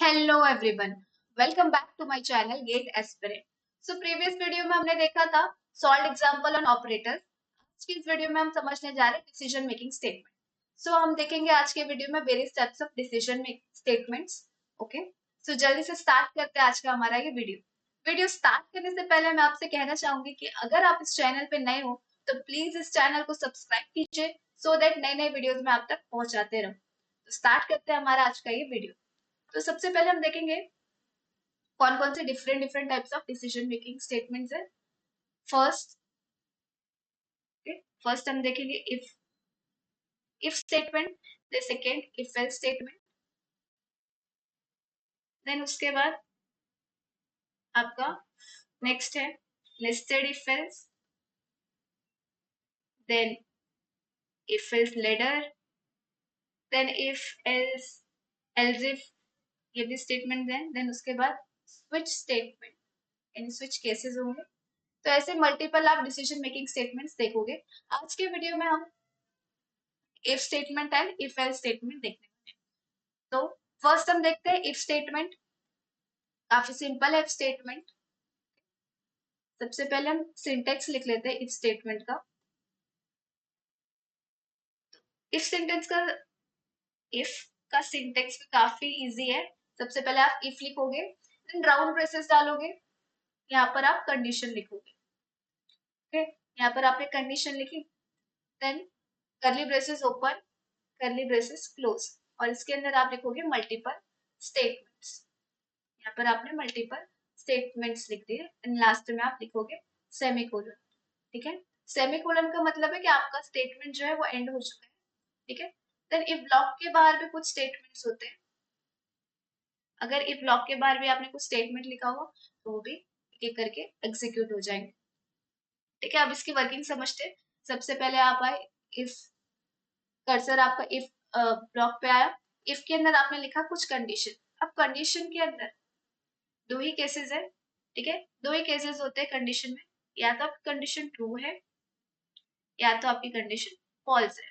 Hello everyone, welcome back to my channel GATE aspirant. So previous video में हमने देखा था सॉल्व एग्जांपल ऑन ऑपरेटर्स। आज की इस वीडियो में हम समझने जा रहे हैं डिसीजन मेकिंग स्टेटमेंट। सो हम देखेंगे आज के वीडियो में various types of decision making statements. Okay, so जल्दी से स्टार्ट करते हैं आज का हमारा ये वीडियो स्टार्ट करने से पहले मैं आपसे कहना चाहूंगी कि अगर आप इस चैनल पे नए हो तो प्लीज इस चैनल को सब्सक्राइब कीजिए सो दैट नए नए वीडियोज में आप तक पहुंचाते रहो। तो स्टार्ट करते हैं हमारा आज का ये वीडियो। तो सबसे पहले हम देखेंगे कौन कौन से different different types of decision making statements है। फर्स्ट फर्स्ट हम देखेंगे if statement, the second if else statement, then उसके बाद आपका नेक्स्ट है nested if else, then if else ladder, then if else else if, ये भी स्टेटमेंट है। देन उसके बाद स्विच स्टेटमेंट, यानी स्विच केसेस होंगे। तो ऐसे मल्टीपल आप डिसीजन मेकिंग स्टेटमेंट्स देखोगे। आज के वीडियो में हम if statement and if else statement देखने वाले हैं। तो फर्स्ट हम देखते हैं इफ स्टेटमेंट। काफी सिंपल है इफ स्टेटमेंट। सबसे पहले हम सिंटेक्स लिख लेते हैं इफ स्टेटमेंट का। इफ सेंटेंस का इफ का सिंटेक्स काफी इजी है। सबसे पहले आप इफ लिखोगे, देन राउंड ब्रेसेस डालोगे, यहाँ पर आप कंडीशन लिखोगे। ओके, यहाँ पर आपने कंडीशन लिखी, then curly braces open, curly braces close, और इसके अंदर आप लिखोगे मल्टीपल स्टेटमेंट्स। यहाँ पर आपने मल्टीपल स्टेटमेंट्स लिख दिए, एंड लास्ट में आप लिखोगे सेमीकोलन। ठीक है, सेमीकोलन का मतलब है कि आपका स्टेटमेंट जो है वो एंड हो चुका है। ठीक है, देन इफ ब्लॉक के बाहर भी कुछ स्टेटमेंट्स होते हैं। अगर इफ ब्लॉक के बाहर भी आपने कुछ स्टेटमेंट लिखा हो तो वो भी एक एक करके एग्जीक्यूट हो जाएंगे। ठीक है, अब इसकी वर्किंग समझते हैं। सबसे पहले आप आए इफ, कर्सर आपका इफ ब्लॉक पे आया। इफ के अंदर आपने लिखा कुछ कंडीशन। अब कंडीशन के अंदर दो ही केसेस है। ठीक है, दो ही केसेस होते हैं कंडीशन में, या तो आपकी कंडीशन ट्रू है या तो आपकी कंडीशन फॉल्स है।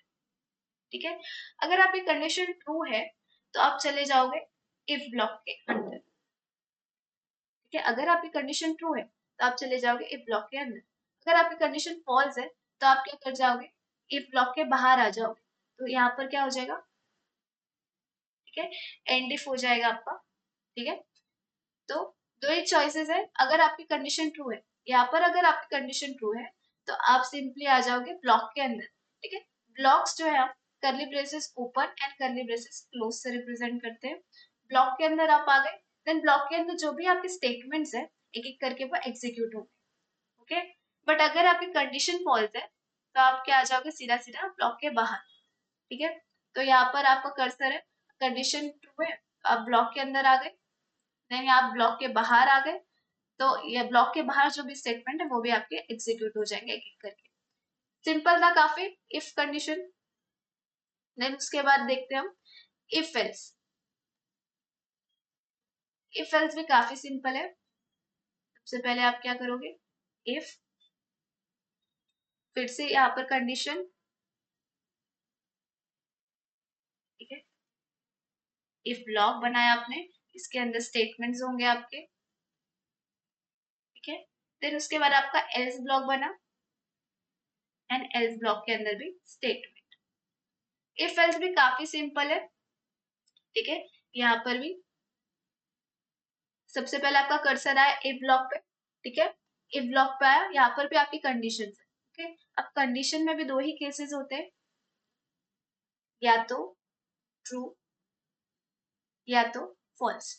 ठीक है, अगर आपकी कंडीशन ट्रू है तो आप चले जाओगे इफ ब्लॉक के अंदर। ठीक है, अगर आपकी कंडीशन ट्रू है तो आप चले जाओगे इफ ब्लॉक के अंदर। अगर आपकी कंडीशन फॉल्स है तो आप क्या कर जाओगे, इफ ब्लॉक के बाहर आ जाओगे। तो यहाँ पर क्या हो जाएगा, ठीक है, एंड इफ हो जाएगा आपका। ठीक है, तो दो ही चॉइसेस है। अगर आपकी कंडीशन ट्रू है, यहाँ पर अगर आपकी कंडीशन ट्रू है तो आप सिंपली आ जाओगे ब्लॉक के अंदर। ठीक है, ब्लॉक्स जो है आप करली ब्रेसेस ओपन एंड करली ब्रेसेस क्लोज से रिप्रेजेंट करते हैं। ब्लॉक के अंदर आप आ गए, देन ब्लॉक के अंदर जो भी आपके स्टेटमेंट्स है एक एक करके वो एग्जीक्यूट होंगे। ओके, बट अगर आपकी कंडीशन फॉल्स है तो आप क्या आ जाओगे, सीधा सीधा ब्लॉक के बाहर। ठीक है, तो यहाँ पर आपका कर्सर है, कंडीशन ट्रू है तो आप ब्लॉक के अंदर आ गए, देन आप ब्लॉक के बाहर आ गए। तो ये ब्लॉक के बाहर जो भी स्टेटमेंट है वो भी आपके एग्जीक्यूट हो जाएंगे एक एक करके। सिंपल था काफी इफ कंडीशन। देन उसके बाद देखते हैं हम इफ एल्स। इफ एल्स भी काफी सिंपल है। सबसे पहले आप क्या करोगे, इफ, फिर से यहाँ पर कंडीशन। ठीक है, इफ ब्लॉक बनाया आपने, इसके अंदर स्टेटमेंट्स होंगे आपके। ठीक है, देन उसके बाद आपका एल्स ब्लॉक बना, एंड एल्स ब्लॉक के अंदर भी स्टेटमेंट। इफ एल्स भी काफी सिंपल है। ठीक है, यहाँ पर भी सबसे पहले आपका कर्सर आया इफ ब्लॉक पे। ठीक है, इफ ब्लॉक पे आया, यहाँ पर भी आपकी कंडीशन है। ओके, अब कंडीशन में भी दो ही केसेस होते हैं, या तो ट्रू या तो फॉल्स।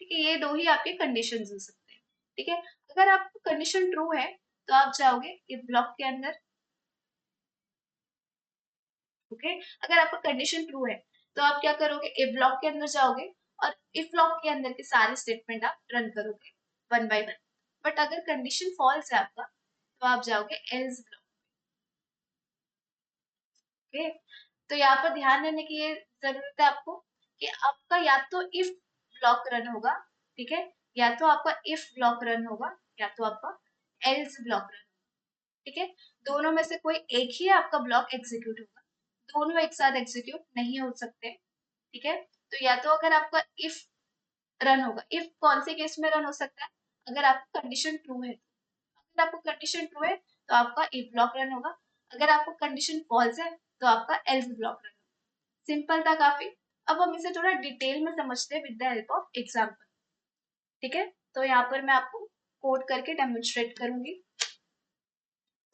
ठीक है, ये दो ही आपके कंडीशन हो सकते हैं। ठीक है, अगर आपको कंडीशन ट्रू है तो आप जाओगे इफ ब्लॉक के अंदर। ओके, अगर आपका कंडीशन ट्रू है तो आप क्या करोगे, इफ ब्लॉक के अंदर जाओगे और इफ ब्लॉक के अंदर के सारे स्टेटमेंट आप रन करोगे वन बाय वन। बट अगर कंडीशन फॉल्स है आपका तो आप जाओगे एल्स ब्लॉक। ओके, तो यहाँ पर ध्यान देने की ये जरूरत है आपको कि आपका या तो इफ ब्लॉक रन होगा। ठीक है, या तो आपका इफ ब्लॉक रन होगा या तो आपका एल्स ब्लॉक रन। ठीक है, दोनों में से कोई एक ही आपका ब्लॉक एग्जीक्यूट होगा, दोनों एक साथ एग्जीक्यूट नहीं हो सकते। ठीक है, तो या तो अगर आपका इफ रन होगा, इफ कौन से केस में रन हो सकता है, अगर आपको कंडीशन ट्रू है, अगर आपको कंडीशन ट्रू है तो आपका इफ ब्लॉक रन होगा, अगर आपको कंडीशन फॉल्स है तो आपका एल्स ब्लॉक रन होगा। सिंपल था काफी। अब हम इसे थोड़ा डिटेल में समझते हैं with the help of example. ठीक है, तो यहाँ पर मैं आपको कोड करके डेमोन्स्ट्रेट करूंगी।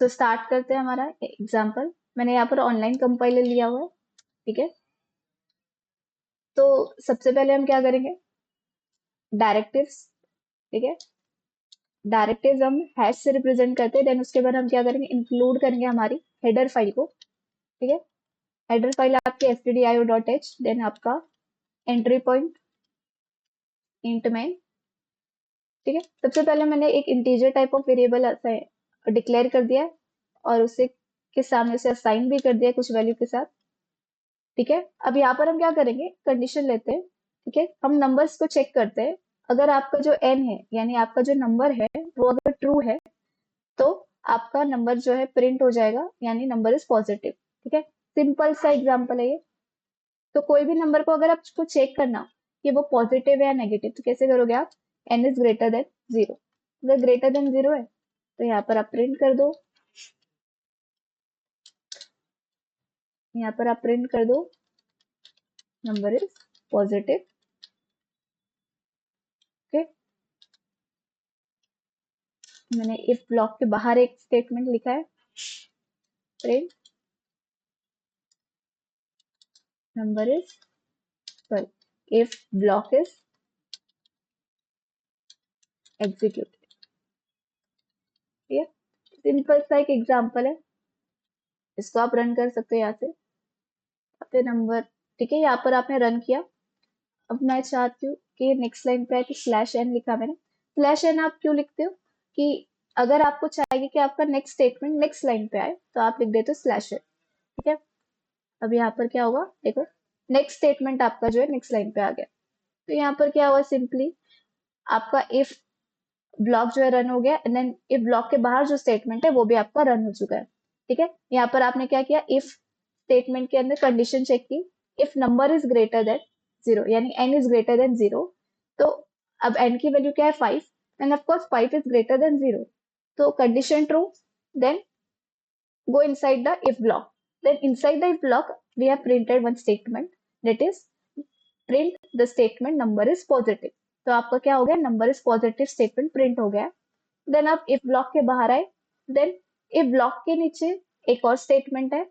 तो स्टार्ट करते हैं हमारा एग्जाम्पल। मैंने यहाँ पर ऑनलाइन कंपाइलर लिया हुआ है। ठीक है, तो सबसे पहले हम क्या करेंगे, डायरेक्टिव्स। ठीक है, डायरेक्टिव्स हम हैश से रिप्रेजेंट करते हैं। देन उसके बाद हम क्या करेंगे, इंक्लूड करेंगे हमारी हेडर फाइल को। ठीक है, हेडर फाइल आपकी stdio.h, देन आपका एंट्री पॉइंट इंट मेन। ठीक है, सबसे पहले मैंने एक integer type of variable declare कर दिया है और उसे के सामने से असाइन भी कर दिया कुछ वैल्यू के साथ। ठीक है, अब यहाँ पर हम क्या करेंगे, कंडीशन लेते हैं। ठीक है, हम नंबर्स को चेक करते हैं। अगर आपका जो n है, यानी आपका जो नंबर है वो अगर ट्रू है तो आपका नंबर जो है प्रिंट हो जाएगा, यानी नंबर इज पॉजिटिव। ठीक है, सिंपल सा एग्जांपल है ये। तो कोई भी नंबर को अगर आपको चेक करना कि वो पॉजिटिव है या नेगेटिव, तो कैसे करोगे आप, n इज ग्रेटर देन 0। अगर ग्रेटर देन 0 है तो यहाँ पर आप प्रिंट कर दो, यहाँ पर आप प्रिंट कर दो नंबर इज पॉजिटिव। ओके, मैंने इफ ब्लॉक के बाहर एक स्टेटमेंट लिखा है, print number is, sorry, if block is execute. ठीक है, सिंपल सा एक एग्जांपल है, इसको आप रन कर सकते हो यहाँ से अपने नंबर। ठीक है, यहाँ पर आपने रन किया। अब मैं चाहती हूँ कि नेक्स्ट लाइन पे आए कि स्लैश एन लिखा मैंने। स्लैश एन आप क्यों लिखते हो, कि अगर आपको चाहिए कि आपका नेक्स्ट स्टेटमेंट नेक्स्ट लाइन पे आए तो आप लिख देते हो स्लैश एन। ठीक है, अब यहाँ पर क्या होगा, देखो नेक्स्ट स्टेटमेंट आपका जो है नेक्स्ट लाइन पे आ गया। तो यहाँ पर क्या हुआ, सिंपली आपका इफ ब्लॉक जो है रन हो गया, एंड देन इफ ब्लॉक के बाहर जो स्टेटमेंट है वो भी आपका रन हो चुका है। ठीक है, यहाँ पर आपने क्या किया, इफ स्टेटमेंट के अंदर कंडीशन चेक की, if number is greater than 0, यानी n इज ग्रेटर देन 0, तो अब n की वैल्यू क्या है 5, and of course 5 is greater than 0, तो condition true, then go inside the if block. Then inside the if block we have printed one statement, that is print the statement number is positive. तो आपका क्या हो गया, number is positive statement print हो गया। Then आप if block के बाहर आए, देन इफ ब्लॉक के नीचे एक और स्टेटमेंट है।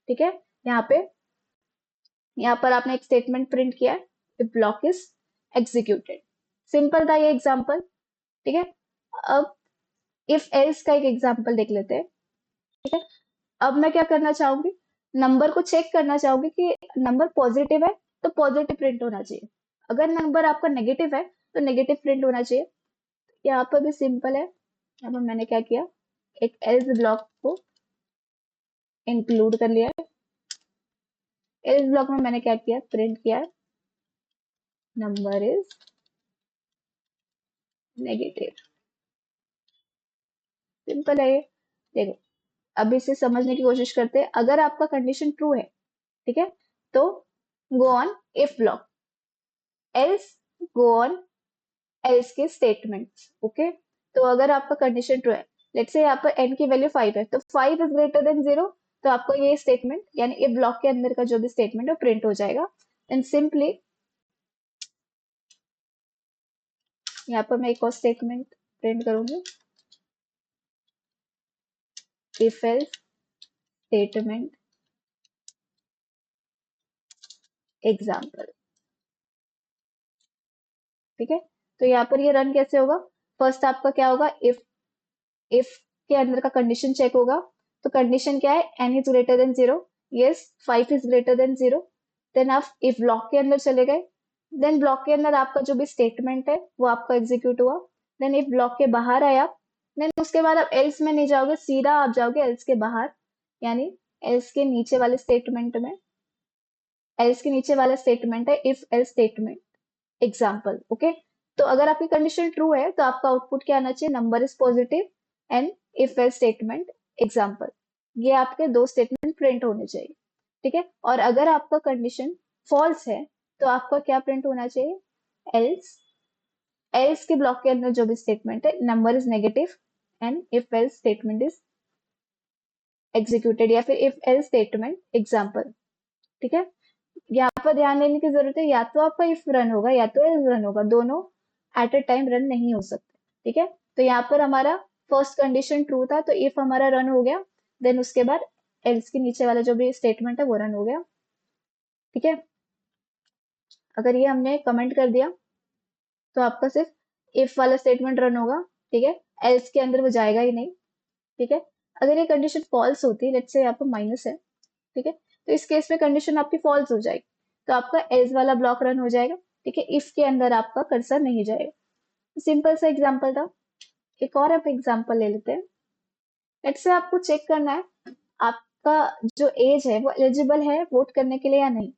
ठीक है, यहाँ पर आपने एक स्टेटमेंट प्रिंट किया है, if block is executed. Simple था ये एग्जांपल। ठीक है, अब इफ एल्स का एक एग्जांपल देख लेते हैं। ठीक है, अब मैं क्या करना चाहूंगी, नंबर को चेक करना चाहूंगी कि नंबर पॉजिटिव है तो पॉजिटिव प्रिंट होना चाहिए, अगर नंबर आपका नेगेटिव है तो नेगेटिव प्रिंट होना चाहिए। यहाँ पर भी सिंपल है। यहाँ पर मैंने क्या किया, एक एल्स ब्लॉक को इंक्लूड कर लिया है। एल्स ब्लॉक में मैंने क्या किया, प्रिंट किया है नंबर इज नेगेटिव। सिंपल है ये। देखो, अब इसे समझने की कोशिश करते हैं। अगर आपका कंडीशन ट्रू है, ठीक है, तो go on if block, else go on else के स्टेटमेंट्स। ओके, तो अगर आपका कंडीशन ट्रू है, लेट्स से यहाँ पर n की वैल्यू 5 है, तो 5 इज ग्रेटर देन 0, तो आपको ये स्टेटमेंट यानी इफ ब्लॉक के अंदर का जो भी स्टेटमेंट है प्रिंट हो जाएगा। एंड सिंपली यहाँ पर मैं एक और स्टेटमेंट प्रिंट करूंगी, इफ एल्स स्टेटमेंट एग्जाम्पल। ठीक है, तो यहाँ पर ये रन कैसे होगा, फर्स्ट आपका क्या होगा, इफ के अंदर का कंडीशन चेक होगा। तो कंडीशन क्या है, n is greater than 0, yes 5 is greater than 0। Then आप इफ ब्लॉक के अंदर चले गए, देन ब्लॉक के अंदर आपका जो भी स्टेटमेंट है वो आपका एग्जीक्यूट हुआ। देन इफ ब्लॉक के बाहर आया, देन उसके बाद आप एल्स में नहीं जाओगे, सीधा आप जाओगे एल्स के बाहर, यानी एल्स के नीचे वाले स्टेटमेंट में, एल्स के नीचे वाला स्टेटमेंट है if else statement example. Okay, तो अगर आपकी कंडीशन ट्रू है तो आपका आउटपुट क्या आना चाहिए, number is positive and if else statement example. ये आपके दो स्टेटमेंट प्रिंट होने चाहिए। ठीक है, और अगर आपका कंडीशन फॉल्स है तो आपका क्या प्रिंट होना चाहिए, एल्स, एल्स के ब्लॉक के अंदर जो भी स्टेटमेंट है number is negative and if else statement is executed, या फिर इफ एल्स स्टेटमेंट एग्जाम्पल। ठीक है, यहाँ पर ध्यान देने की जरूरत है, या तो आपका इफ रन होगा या तो एल्स रन होगा, दोनों एट अ टाइम रन नहीं हो सकते। ठीक है, तो यहाँ पर हमारा फर्स्ट कंडीशन ट्रू था, तो इफ हमारा रन हो गया, देन उसके बाद एल्स के नीचे वाला जो भी स्टेटमेंट है वो रन हो गया। ठीक है, अगर ये हमने कमेंट कर दिया तो आपका सिर्फ इफ वाला स्टेटमेंट रन होगा। ठीक है, एल्स के अंदर वो जाएगा ही नहीं। ठीक है, अगर ये कंडीशन फॉल्स होती, लेट्स से यहाँ पर माइनस है, ठीक है, तो इस केस में कंडीशन आपकी फॉल्स हो जाएगी, तो आपका एल्स वाला ब्लॉक रन हो जाएगा। ठीक है, इफ के अंदर आपका कर्सर नहीं जाएगा। सिंपल सा एग्जांपल था। एक और आप एग्जांपल ले लेते हैं। लेट्स से आपको चेक करना है आपका जो एज है वो एलिजिबल है वोट करने के लिए या नहीं।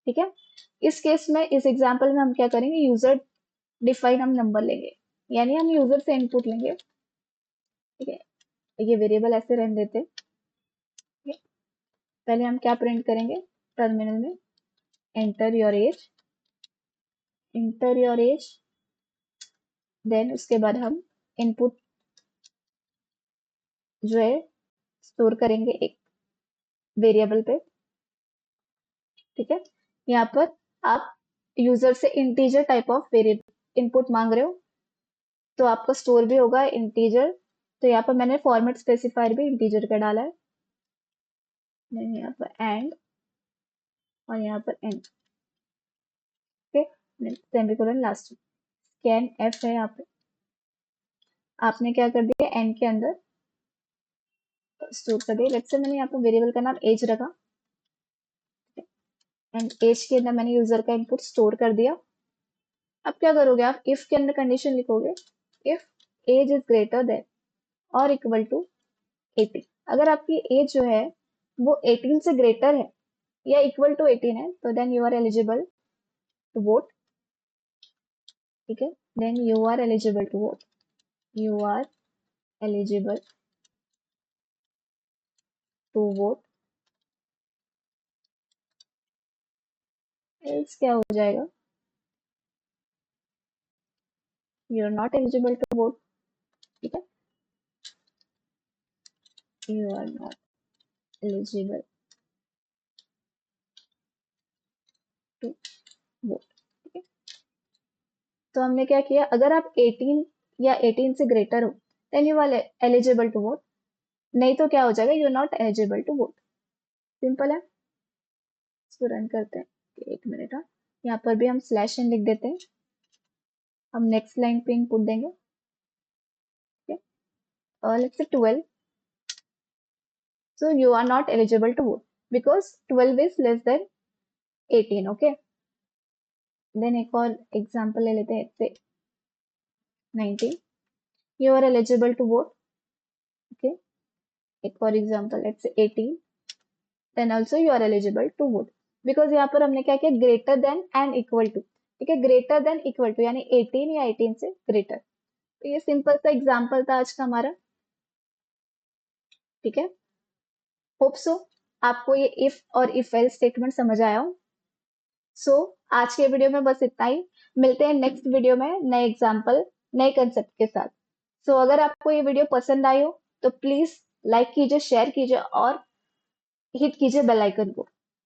ठीक है, इस केस में, इस एग्जांपल में हम क्या करेंगे, यूजर डिफाइन हम नंबर लेंगे, यानी हम यूजर से इनपुट लेंगे। ठीक है, ये वेरिएबल ऐसे रहने देते हैं। ठीक है, पहले हम क्या प्रिंट करेंगे टर्मिनल में, enter your age, enter your age, then उसके बाद हम इनपुट जो है स्टोर करेंगे एक वेरिएबल पे। ठीक है, यहाँ पर आप यूजर से integer type of variable input मांग रहे हो, तो आपका स्टोर भी होगा इंटीजर। तो यहाँ पर मैंने फॉर्मेट स्पेसिफायर भी इंटीजर का डाला है, मैंने यहाँ पर एंड और यहाँ पर एंड। ठीक, सेमीकोलन लास्ट, स्कैन एफ है, यहाँ पे आपने क्या कर दिया, एंड के अंदर स्टोर कर दिया। लेट्स से मैंने यहाँ पर वेरिएबल का नाम एज रखा, एंड एज के अंदर मैंने यूजर का इनपुट स्टोर कर दिया। अब क्या करोगे आप, इफ के अंदर कंडीशन लिखोगे, if age is greater than और इक्वल टू 18। अगर आपकी एज जो है वो 18 से ग्रेटर है या इक्वल टू 18 है, तो then you are eligible to vote. ठीक है, then you are eligible to vote, you are eligible to vote. Else क्या हो जाएगा, you are not eligible to vote. ठीक है, you are not eligible to vote. ठीक है, तो हमने क्या किया, अगर आप 18 या 18 से ग्रेटर हो then you are eligible to vote, नहीं तो क्या हो जाएगा, you are not eligible to vote. Simple है, इसको रन करते हैं। एक मिनट, हाँ, यहाँ पर भी हम स्लैश एन लिख देते हैं, हम नेक्स्ट लाइन पे इनपुट देंगे। ठीक है, और let's say 12, so you are not eligible to vote because 12 is less than 18. okay, then एक और एग्जांपल ले लेते हैं, से 19, you are eligible to vote. okay, एक और example, let's say 18, then also you are eligible to vote because यहाँ पर हमने क्या किया, greater than and equal to. ठीक है, ग्रेटर देन इक्वल टू यानी 18 या 18 से ग्रेटर। तो ये सिंपल सा एग्जांपल था आज का हमारा। ठीक है, होप सो आपको ये इफ और इफ एल्स स्टेटमेंट समझ आया हो। सो आज के वीडियो में बस इतना ही, मिलते हैं नेक्स्ट वीडियो में नए एग्जाम्पल, नए कंसेप्ट के साथ। सो अगर आपको ये वीडियो पसंद आई हो तो प्लीज लाइक कीजिए, शेयर कीजिए और हिट कीजिए बेल आइकन को।